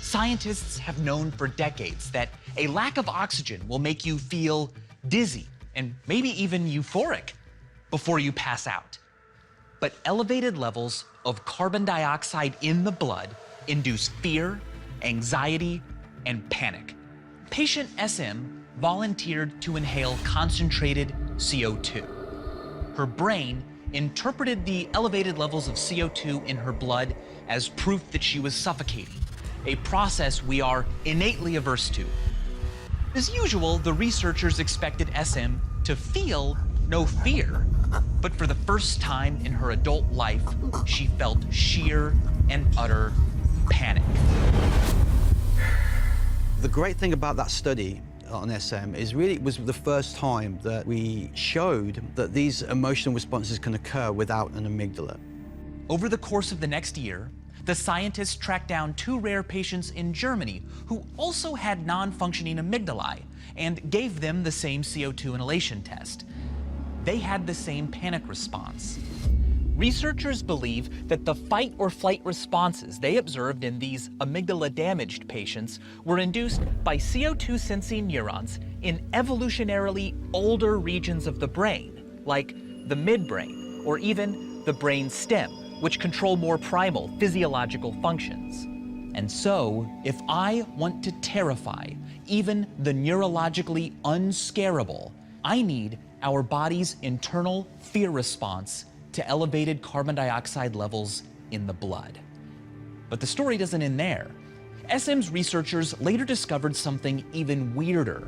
Scientists have known for decades that a lack of oxygen will make you feel dizzy and maybe even euphoric before you pass out. But elevated levels of carbon dioxide in the blood induce fear, anxiety, and panic. Patient SM volunteered to inhale concentrated CO2. Her brain interpreted the elevated levels of CO2 in her blood as proof that she was suffocating, a process we are innately averse to. As usual, the researchers expected SM to feel no fear, but for the first time in her adult life, she felt sheer and utter panic. The great thing about that study on SM is really it was the first time that we showed that these emotional responses can occur without an amygdala. Over the course of the next year, the scientists tracked down 2 rare patients in Germany who also had non-functioning amygdalae and gave them the same CO2 inhalation test. They had the same panic response. Researchers believe that the fight or flight responses they observed in these amygdala-damaged patients were induced by CO2 sensing neurons in evolutionarily older regions of the brain, like the midbrain or even the brain stem, which control more primal physiological functions. And so, if I want to terrify even the neurologically unscarable, I need our body's internal fear response to elevated carbon dioxide levels in the blood. But the story doesn't end there. SM's researchers later discovered something even weirder.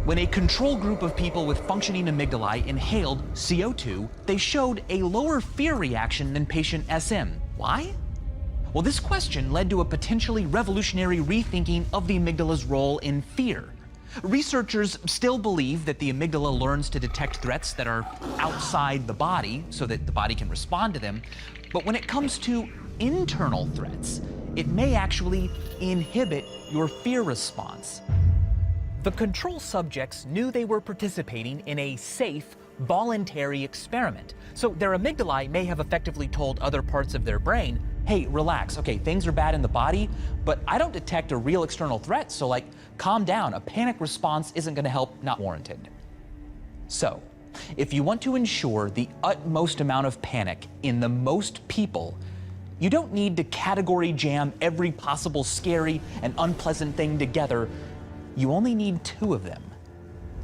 When a control group of people with functioning amygdalae inhaled CO2, they showed a lower fear reaction than patient SM. Why? Well, this question led to a potentially revolutionary rethinking of the amygdala's role in fear. Researchers still believe that the amygdala learns to detect threats that are outside the body so that the body can respond to them. But when it comes to internal threats, it may actually inhibit your fear response. The control subjects knew they were participating in a safe, voluntary experiment. So their amygdalae may have effectively told other parts of their brain, hey, relax, okay, things are bad in the body, but I don't detect a real external threat, so like, calm down, a panic response isn't gonna help, not warranted. So, if you want to ensure the utmost amount of panic in the most people, you don't need to category jam every possible scary and unpleasant thing together. You only need 2 of them.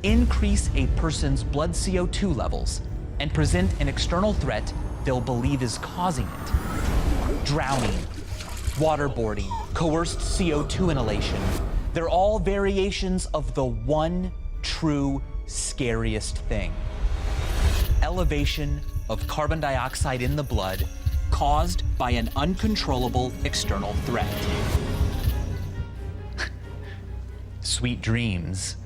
Increase a person's blood CO2 levels and present an external threat they'll believe is causing it. Drowning, waterboarding, coerced CO2 inhalation. They're all variations of the one true scariest thing. Elevation of carbon dioxide in the blood caused by an uncontrollable external threat. Sweet dreams.